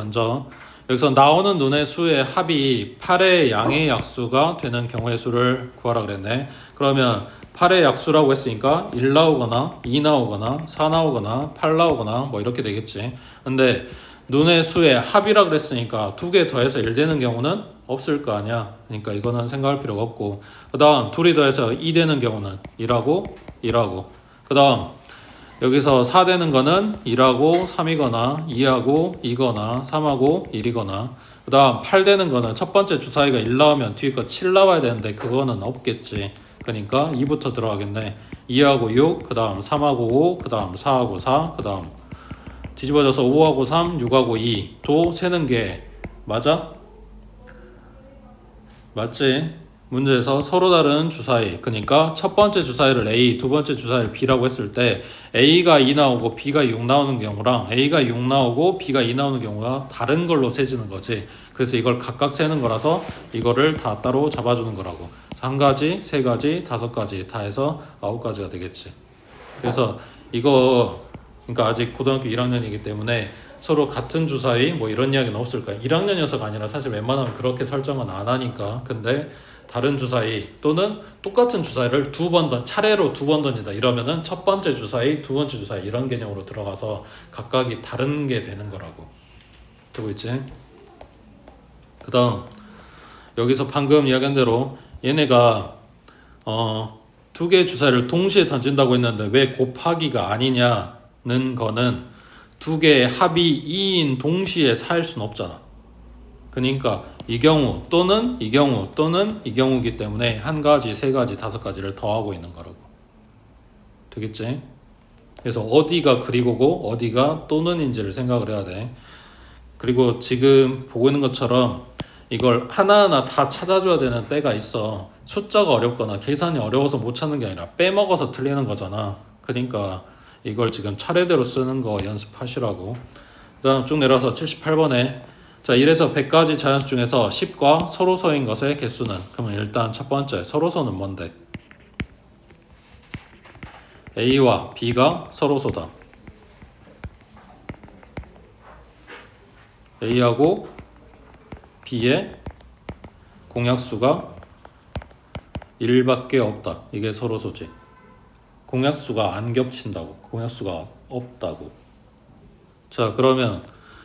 먼저 여기서 나오는 눈의 수의 합이 8의 양의 약수가 되는 경우의 수를 구하라 그랬네. 그러면 8의 약수라고 했으니까 1 나오거나 2 나오거나 4 나오거나 8 나오거나 뭐 이렇게 되겠지. 근데 눈의 수의 합이라 그랬으니까 두 개 더해서 1 되는 경우는 없을 거 아니야. 그러니까 이거는 생각할 필요가 없고, 그 다음 둘이 더해서 2 되는 경우는 1하고 1하고, 그 다음 여기서 4 되는 거는 1하고 3이거나 2하고 2거나 3하고 1이거나, 그 다음 8 되는 거는 첫 번째 주사위가 1 나오면 뒤에 거 7 나와야 되는데 그거는 없겠지. 그러니까 2부터 들어가겠네. 2하고 6, 그 다음 3하고 5, 그 다음 4하고 4, 그 다음 뒤집어져서 5하고 3, 6하고 2. 도 세는 게 맞아? 맞지? 문제에서 서로 다른 주사위, 그러니까 첫 번째 주사위를 A, 두 번째 주사위를 B라고 했을 때 A가 2 나오고 B가 6 나오는 경우랑 A가 6 나오고 B가 2 나오는 경우가 다른 걸로 세지는 거지. 그래서 이걸 각각 세는 거라서 이거를 다 따로 잡아주는 거라고. 한 가지, 세 가지, 다섯 가지 다 해서 9가지가 되겠지. 그래서 이거 그러니까 아직 고등학교 1학년이기 때문에 서로 같은 주사위 뭐 이런 이야기는 없을 거야. 1학년 녀석 아니라 사실 웬만하면 그렇게 설정은 안 하니까. 근데 다른 주사위 또는 똑같은 주사위를 차례로 두 번 던진다 이러면은 첫 번째 주사위, 두 번째 주사위 이런 개념으로 들어가서 각각이 다른 게 되는 거라고. 되고 있지? 그 다음 여기서 방금 이야기한 대로 얘네가 두 개의 주사위를 동시에 던진다고 했는데 왜 곱하기가 아니냐는 거는 두 개의 합이 2인 동시에 4일 수는 없잖아. 그러니까 이 경우 또는 이 경우 또는 이 경우이기 때문에 한 가지, 세 가지, 다섯 가지를 더하고 있는 거라고. 되겠지? 그래서 어디가 그리고고 어디가 또는인지를 생각을 해야 돼. 그리고 지금 보고 있는 것처럼 이걸 하나하나 다 찾아줘야 되는 때가 있어. 숫자가 어렵거나 계산이 어려워서 못 찾는 게 아니라 빼먹어서 틀리는 거잖아. 그러니까 이걸 지금 차례대로 쓰는 거 연습하시라고. 그 다음 쭉 내려와서 78번에 자 1에서 100까지 자연수 중에서 10과 서로서인 것의 개수는, 그러면 일단 첫 번째 서로서는 뭔데? A와 B가 서로서다. A하고 B의 공약수가 1밖에 없다. 이게 서로소지. 공약수가 안 겹친다고. 공약수가 없다고. 자 그러면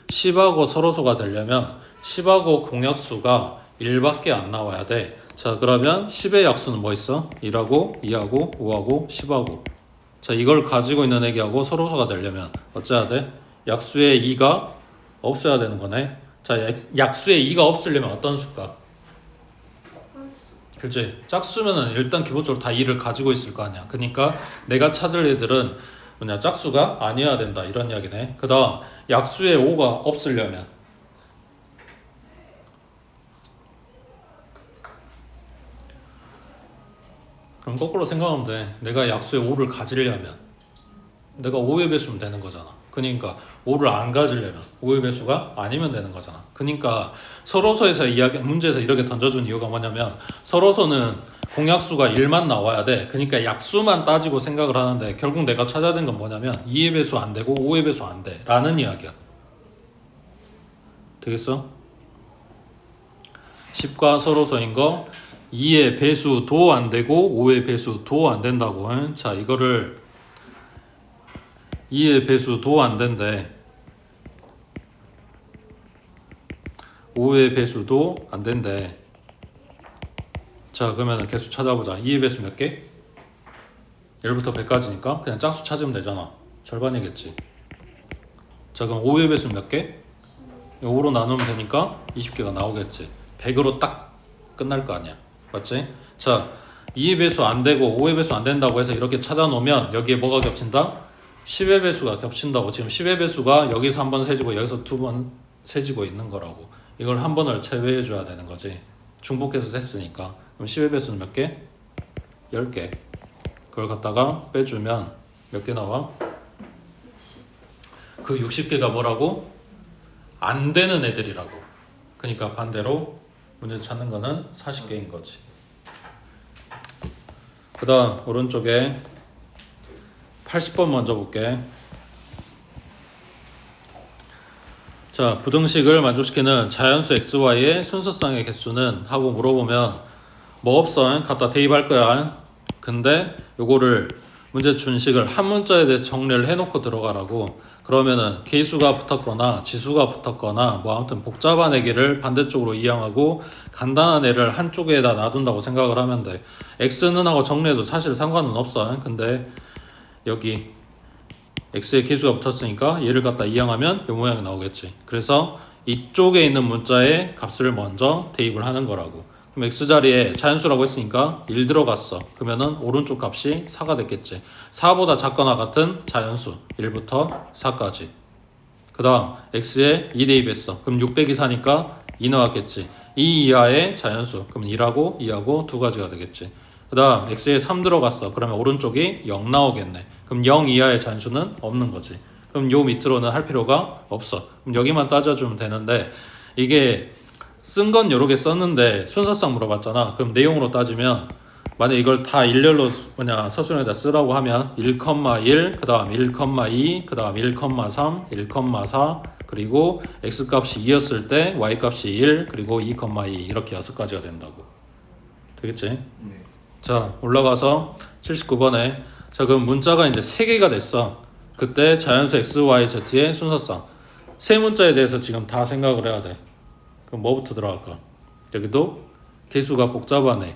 10하고 서로소가 되려면 10하고 공약수가 1밖에 안 나와야 돼. 자 그러면 10의 약수는 뭐 있어? 1하고 2하고 5하고 10하고. 자 이걸 가지고 있는 애기하고 서로소가 되려면 어째야 돼? 약수의 2가 없어야 되는 거네. 자 약수의 2가 없으려면 어떤 수가? 그치? 짝수면은 일단 기본적으로 다 2를 가지고 있을 거 아니야. 그러니까 내가 찾을 애들은 뭐냐 짝수가 아니어야 된다 이런 이야기네. 그 다음 약수의 5가 없으려면 그럼 거꾸로 생각하면 돼. 내가 약수의 5를 가지려면 내가 5의 배수면 되는 거잖아. 그러니까 5를 안 가지려면 5의 배수가 아니면 되는 거잖아. 그러니까 서로서에서 문제에서 이렇게 던져준 이유가 뭐냐면 서로서는 공약수가 1만 나와야 돼. 그러니까 약수만 따지고 생각을 하는데 결국 내가 찾아야 되는 건 뭐냐면 2의 배수 안 되고 5의 배수 안 돼 라는 이야기야. 되겠어? 10과 서로서인 거 2의 배수도 안 되고 5의 배수도 안 된다고. 자 이거를 2의 배수도 안 된대. 5의 배수도 안 된대. 자 그러면 개수 찾아보자. 2의 배수 몇 개? 1부터 100까지니까 그냥 짝수 찾으면 되잖아. 절반이겠지. 자 그럼 5의 배수 몇 개? 5로 나누면 되니까 20개가 나오겠지. 100으로 딱 끝날 거 아니야. 맞지? 자 2의 배수 안 되고 5의 배수 안 된다고 해서 이렇게 찾아놓으면 여기에 뭐가 겹친다? 10의 배수가 겹친다고. 지금 10의 배수가 여기서 한 번 세지고 여기서 두 번 세지고 있는 거라고. 이걸 한 번을 제외해 줘야 되는 거지. 중복해서 셌으니까. 그럼 10의 배수는 몇 개? 10개. 그걸 갖다가 빼주면 몇 개 나와? 그 60개가 뭐라고? 안 되는 애들이라고. 그러니까 반대로 문제에서 찾는 거는 40개인 거지. 그 다음 오른쪽에 80번 먼저 볼게. 자, 부등식을 만족시키는 자연수 xy의 순서쌍의 개수는 하고 물어보면 뭐 없어 갖다 대입할 거야. 근데 요거를 문제 준식을 한 문자에 대해서 정리를 해놓고 들어가라고. 그러면은 개수가 붙었거나 지수가 붙었거나 뭐 아무튼 복잡한 애기를 반대쪽으로 이양하고 간단한 애를 한쪽에다 놔둔다고 생각을 하면 돼. x는 하고 정리해도 사실 상관은 없어. 근데 여기 x에 개수가 붙었으니까 얘를 갖다 이양하면 이 모양이 나오겠지. 그래서 이쪽에 있는 문자의 값을 먼저 대입을 하는 거라고. 그럼 x자리에 자연수라고 했으니까 1 들어갔어. 그러면은 오른쪽 값이 4가 됐겠지. 4보다 작거나 같은 자연수 1부터 4까지. 그 다음 x에 2 대입했어. 그럼 6 빼기 4니까 2 나왔겠지. 2 이하의 자연수 그럼 1하고 2하고 두 가지가 되겠지. 그 다음 x에 3 들어갔어. 그러면 오른쪽이 0 나오겠네. 그럼 0 이하의 자연수는 없는 거지. 그럼 요 밑으로는 할 필요가 없어. 그럼 여기만 따져주면 되는데 이게 쓴 건 여러 개 썼는데 순서상 물어봤잖아. 그럼 내용으로 따지면 만약 이걸 다 일렬로 서술형에다 쓰라고 하면 1,1 그 다음 1,2 그 다음 1,3 1,4 그리고 x값이 2였을 때 y값이 1 그리고 2,2 이렇게 6가지가 된다고. 되겠지? 네. 자, 올라가서 79번에 자, 그럼 문자가 이제 3개가 됐어. 그때 자연수 x, y, z의 순서상 세 문자에 대해서 지금 다 생각을 해야 돼. 그럼 뭐부터 들어갈까? 여기도 개수가 복잡하네.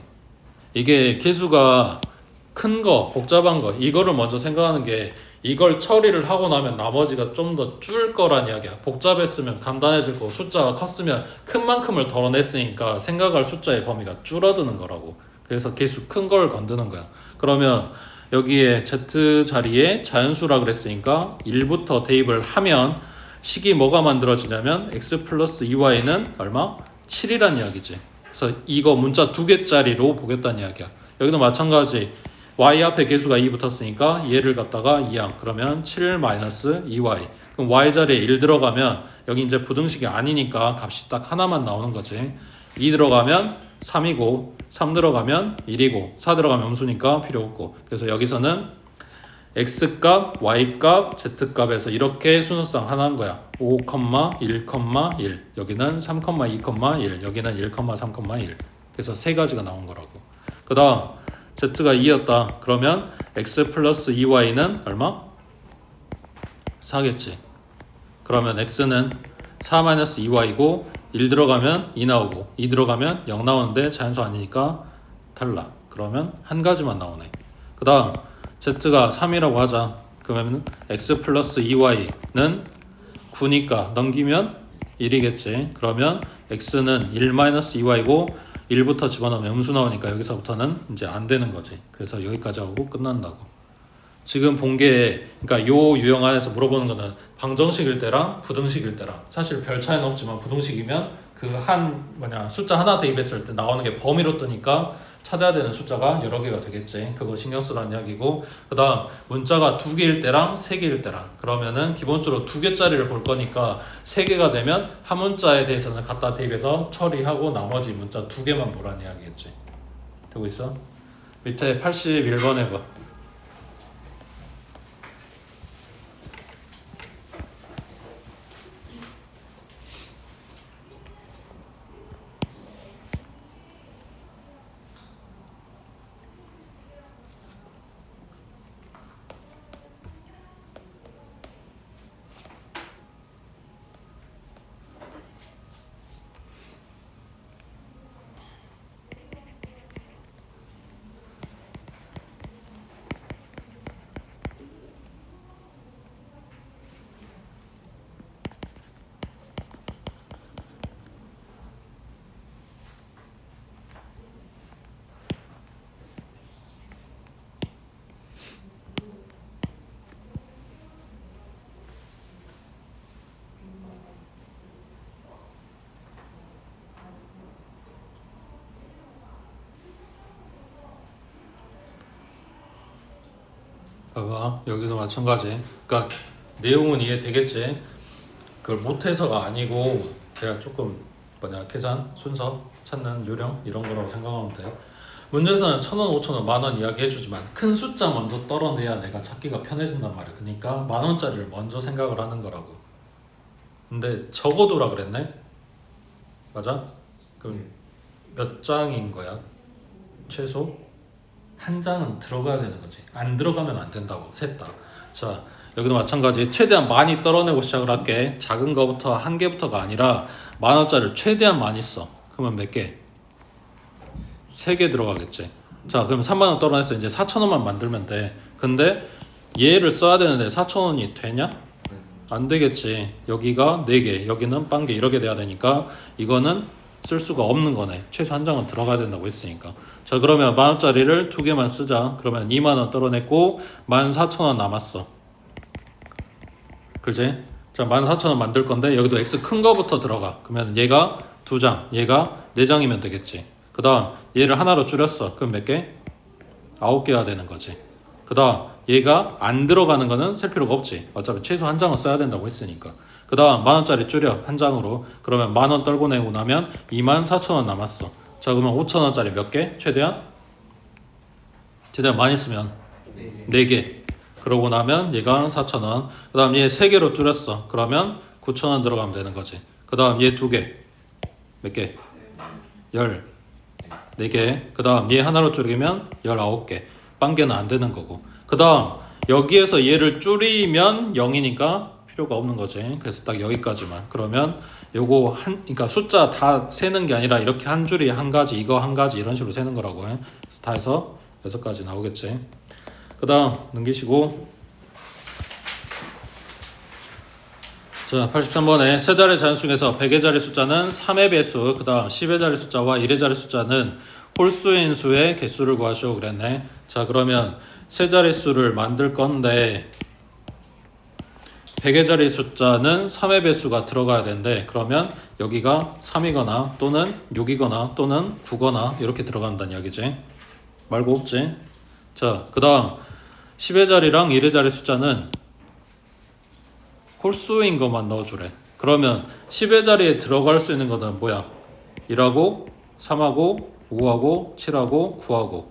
이게 개수가 큰 거, 복잡한 거 이거를 먼저 생각하는 게 이걸 처리를 하고 나면 나머지가 좀 더 줄 거란 이야기야. 복잡했으면 간단해질 거고 숫자가 컸으면 큰 만큼을 덜어냈으니까 생각할 숫자의 범위가 줄어드는 거라고. 그래서 개수 큰 걸 건드는 거야. 그러면 여기에 z 자리에 자연수라 그랬으니까 1부터 대입을 하면 식이 뭐가 만들어지냐면 x 플러스 2y는 얼마? 7이란 이야기지. 그래서 이거 문자 2개짜리로 보겠다는 이야기야. 여기도 마찬가지. y 앞에 개수가 2 붙었으니까 얘를 갖다가 2양. 그러면 7 마이너스 2y. 그럼 y 자리에 1 들어가면 여기 이제 부등식이 아니니까 값이 딱 하나만 나오는 거지. 2 들어가면 3이고 3 들어가면 1이고 4 들어가면 음수니까 필요 없고. 그래서 여기서는 x값, y값, z값에서 이렇게 순서상 하나인 거야. 5, 1, 1 여기는 3, 2, 1 여기는 1, 3, 1 그래서 세 가지가 나온 거라고. 그 다음 z가 2였다. 그러면 x 플러스 2y는 얼마? 4겠지. 그러면 x는 4 마이너스 2y고 1 들어가면 2 나오고 2 들어가면 0 나오는데 자연수 아니니까 탈락. 그러면 한 가지만 나오네. 그 다음 z가 3이라고 하자. 그러면 x 플러스 2y는 9니까 넘기면 1이겠지. 그러면 x는 1 마이너스 2y고 1부터 집어넣으면 음수 나오니까 여기서부터는 이제 안 되는 거지. 그래서 여기까지 하고 끝난다고. 지금 본 게 그러니까 요 유형 안에서 물어보는 거는 방정식일 때랑 부등식일 때랑 사실 별 차이는 없지만 부등식이면 그 숫자 하나 대입했을 때 나오는 게 범위로 뜨니까 찾아야 되는 숫자가 여러 개가 되겠지. 그거 신경 쓰라는 이야기고. 그 다음 문자가 2개일 때랑 3개일 때랑 그러면은 기본적으로 2개짜리를 볼 거니까 3개가 되면 한 문자에 대해서는 갖다 대입해서 처리하고 나머지 문자 2개만 보라는 이야기겠지. 되고 있어? 밑에 81번 해봐. 봐봐, 여기도 마찬가지. 그러니까 내용은 이해되겠지. 그걸 못해서가 아니고 그냥 조금 계산 순서 찾는 요령 이런 거라고 생각하면 돼. 문제에서는 1,000원, 5,000원, 만원 이야기 해주지만 큰 숫자 먼저 떨어내야 내가 찾기가 편해진단 말이야. 그러니까 만원짜리를 먼저 생각을 하는 거라고. 근데 적어도라 그랬네? 맞아? 그럼 몇 장인 거야? 최소? 한 장은 들어가야 되는 거지. 안 들어가면 안 된다고. 셋 다. 자, 여기도 마찬가지. 최대한 많이 떨어내고 시작을 할게. 작은 거부터 한 개부터가 아니라 10,000원짜리를 최대한 많이 써. 그러면 몇 개? 3개 들어가겠지. 자, 그럼 30,000원 떨어냈어. 이제 4,000원만 만들면 돼. 근데 얘를 써야 되는데 4,000원이 되냐? 안 되겠지. 여기가 4개, 여기는 빵개 이렇게 돼야 되니까 이거는 쓸 수가 없는 거네. 최소 한 장은 들어가야 된다고 했으니까. 자, 그러면 10,000원짜리를 2개만 쓰자. 그러면 20,000원 떨어냈고 14,000원 남았어. 그렇지? 자, 14,000원 만들 건데 여기도 X 큰 거부터 들어가. 그러면 얘가 2장, 얘가 4장이면 되겠지. 그 다음 얘를 하나로 줄였어. 그럼 몇 개? 9개가 되는 거지. 그 다음 얘가 안 들어가는 거는 셀 필요가 없지. 어차피 최소 한 장은 써야 된다고 했으니까. 그 다음 10,000원짜리 줄여 한 장으로. 그러면 10,000원 떨고 내고 나면 24,000원 남았어. 자, 그러면 5,000원짜리 몇 개? 최대한 많이 쓰면 4개. 그러고 나면 얘가 4,000원. 그 다음 얘 3개로 줄였어. 그러면 9,000원 들어가면 되는 거지. 그 다음 얘 2개. 몇 개? 14개. 그 다음 얘 하나로 줄이면 19개. 빵개는 안 되는 거고. 그 다음 여기에서 얘를 줄이면 0이니까 필요가 없는 거지. 그래서 딱 여기까지만. 그러면 요거 그러니까 숫자 다 세는 게 아니라 이렇게 한 줄이 한 가지, 이거 한 가지 이런 식으로 세는 거라고 해. 그래서 다 해서 6가지 나오겠지. 그 다음 넘기시고. 자, 83번에 세 자리 자연수 중에서 100의 자리 숫자는 3의 배수, 그 다음 10의 자리 숫자와 1의 자리 숫자는 홀수인 수의 개수를 구하시오 그랬네. 자, 그러면 세 자리 수를 만들 건데 100의 자리 숫자는 3의 배수가 들어가야 되는데 그러면 여기가 3이거나 또는 6이거나 또는 9거나 이렇게 들어간다는 이야기지. 말고 없지. 자, 그 다음 10의 자리랑 1의 자리 숫자는 홀수인 것만 넣어주래. 그러면 10의 자리에 들어갈 수 있는 거는 뭐야? 1하고 3하고 5하고 7하고 9하고.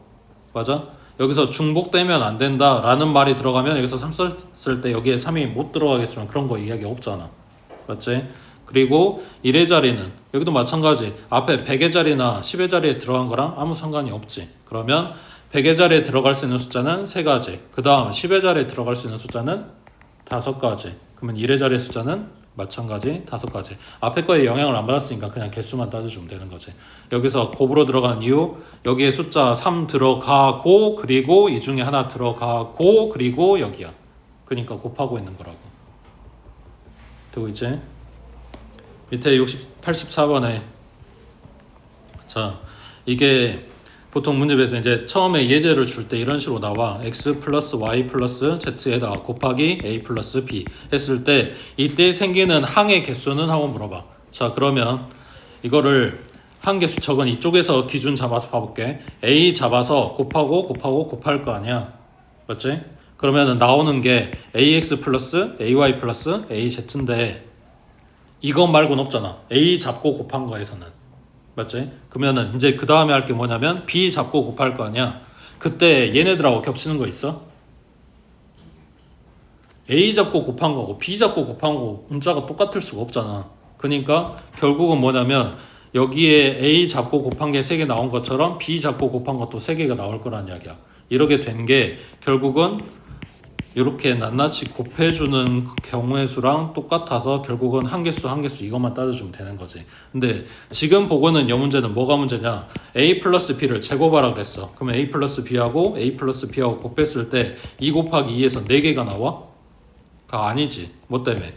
맞아? 여기서 중복되면 안 된다 라는 말이 들어가면 여기서 3 썼을 때 여기에 3이 못 들어가겠지만 그런 거 이야기 없잖아. 맞지? 그리고 1의 자리는 여기도 마찬가지. 앞에 100의 자리나 10의 자리에 들어간 거랑 아무 상관이 없지. 그러면 100의 자리에 들어갈 수 있는 숫자는 3가지. 그 다음 10의 자리에 들어갈 수 있는 숫자는 5가지. 그러면 1의 자리의 숫자는 마찬가지 5가지. 앞에 거에 영향을 안 받았으니까 그냥 개수만 따져주면 되는 거지. 여기서 곱으로 들어가는 이유, 여기에 숫자 3 들어가고 그리고 이 중에 하나 들어가고 그리고 여기야. 그러니까 곱하고 있는 거라고. 되고 있지? 밑에 84번에 자, 이게 보통 문제에서 이제 처음에 예제를 줄 때 이런 식으로 나와. x 플러스 y 플러스 z에다가 곱하기 a 플러스 b 했을 때 이때 생기는 항의 개수는 하고 물어봐. 자, 그러면 이거를 항개수 척은 이쪽에서 기준 잡아서 봐볼게. a 잡아서 곱할 거 아니야. 맞지? 그러면 나오는 게 ax 플러스 ay 플러스 az인데 이것 말고는 없잖아. a 잡고 곱한 거에서는. 맞지? 그러면은 이제 그 다음에 할 게 뭐냐면 B 잡고 곱할 거 아니야. 그때 얘네들하고 겹치는 거 있어? A 잡고 곱한 거고 B 잡고 곱한 거고 문자가 똑같을 수가 없잖아. 그러니까 결국은 뭐냐면 여기에 A 잡고 곱한 게 3개 나온 것처럼 B 잡고 곱한 것도 3개가 나올 거란 이야기야. 이렇게 된 게 결국은 이렇게 낱낱이 곱해주는 경우의 수랑 똑같아서 결국은 한 개수 이것만 따져주면 되는 거지. 근데 지금 보고는 이 문제는 뭐가 문제냐? a 플러스 b를 제곱하라 그랬어. 그러면 a 플러스 b하고 a 플러스 b하고 곱했을 때 2 곱하기 2에서 4개가 나와? 가 아니지. 뭐 때문에?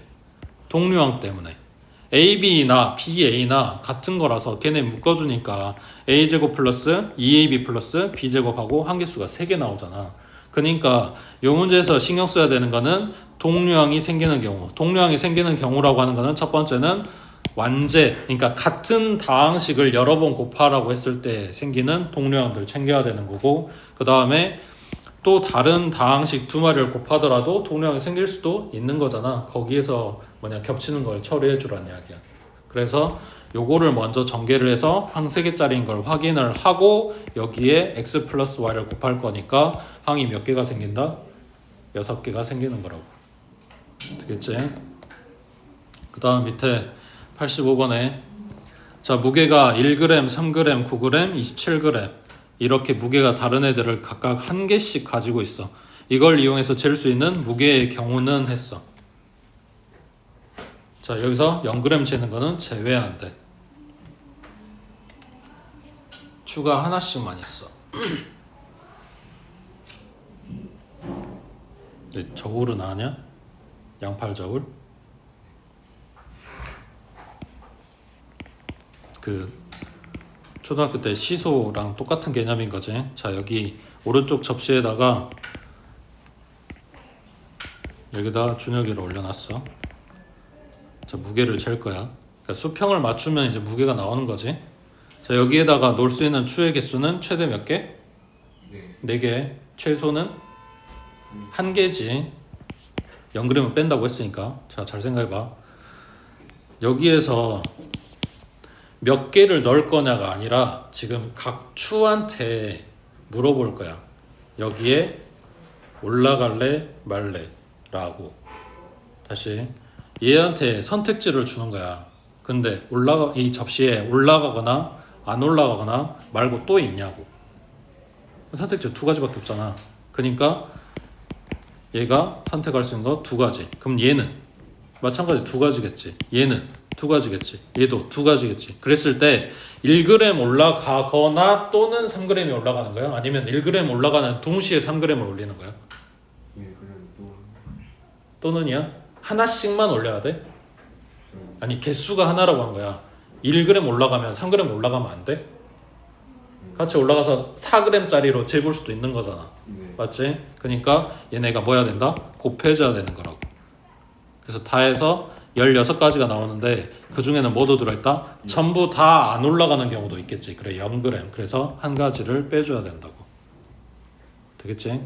동류항 때문에. ab나 ba나 같은 거라서 걔네 묶어주니까 a제곱 플러스 2ab 플러스 b제곱하고 한 개수가 3개 나오잖아. 그러니까 이 문제에서 신경 써야 되는 거는 동류항이 생기는 경우. 동류항이 생기는 경우라고 하는 거는 첫 번째는 완제, 그러니까 같은 다항식을 여러 번 곱하라고 했을 때 생기는 동류항들 챙겨야 되는 거고, 그 다음에 또 다른 다항식 2마리를 곱하더라도 동류항이 생길 수도 있는 거잖아. 거기에서 겹치는 걸 처리해 주라는 이야기야. 그래서 요거를 먼저 전개를 해서 항 3개짜리인 걸 확인을 하고 여기에 x 플러스 y를 곱할 거니까 항이 몇 개가 생긴다? 6개가 생기는 거라고. 되겠지? 그 다음 밑에 85번에 자 무게가 1g, 3g, 9g, 27g 이렇게 무게가 다른 애들을 각각 한 개씩 가지고 있어. 이걸 이용해서 잴 수 있는 무게의 경우는 했어. 자 여기서 0g 재는 거는 제외한대. 추가 하나씩만 있어. 네, 저울은 아냐? 양팔 저울? 그 초등학교 때 시소랑 똑같은 개념인 거지. 자 여기 오른쪽 접시에다가 여기다 준혁이를 올려놨어. 자 무게를 잴 거야. 그러니까 수평을 맞추면 이제 무게가 나오는 거지. 자 여기에다가 놓을 수 있는 추의 개수는 최대 몇 개? 네 개. 최소는 한 개지. 0g은 뺀다고 했으니까. 자 잘 생각해봐. 여기에서 몇 개를 넣을 거냐가 아니라 지금 각 추한테 물어볼 거야. 여기에 올라갈래 말래 라고. 다시 얘한테 선택지를 주는 거야. 근데 이 접시에 올라가거나 안 올라가거나 말고 또 있냐고. 선택지 두 가지밖에 없잖아. 그러니까 얘가 선택할 수 있는 거 두 가지. 그럼 얘는 마찬가지 두 가지겠지. 얘는 두 가지겠지. 얘도 두 가지겠지. 그랬을 때 1g 올라가거나 또는 3g이 올라가는 거야? 아니면 1g 올라가는 동시에 3g을 올리는 거야? 또는이야? 하나씩만 올려야 돼? 아니 개수가 하나라고 한 거야. 1g 올라가면 3g 올라가면 안 돼? 같이 올라가서 4g짜리로 재볼 수도 있는 거잖아. 맞지? 그러니까 얘네가 뭐 해야 된다? 곱해줘야 되는 거라고. 그래서 다 해서 16가지가 나오는데 그 중에는 뭐도 들어있다? 전부 다 안 올라가는 경우도 있겠지. 그래 0g. 그래서 한 가지를 빼줘야 된다고. 되겠지?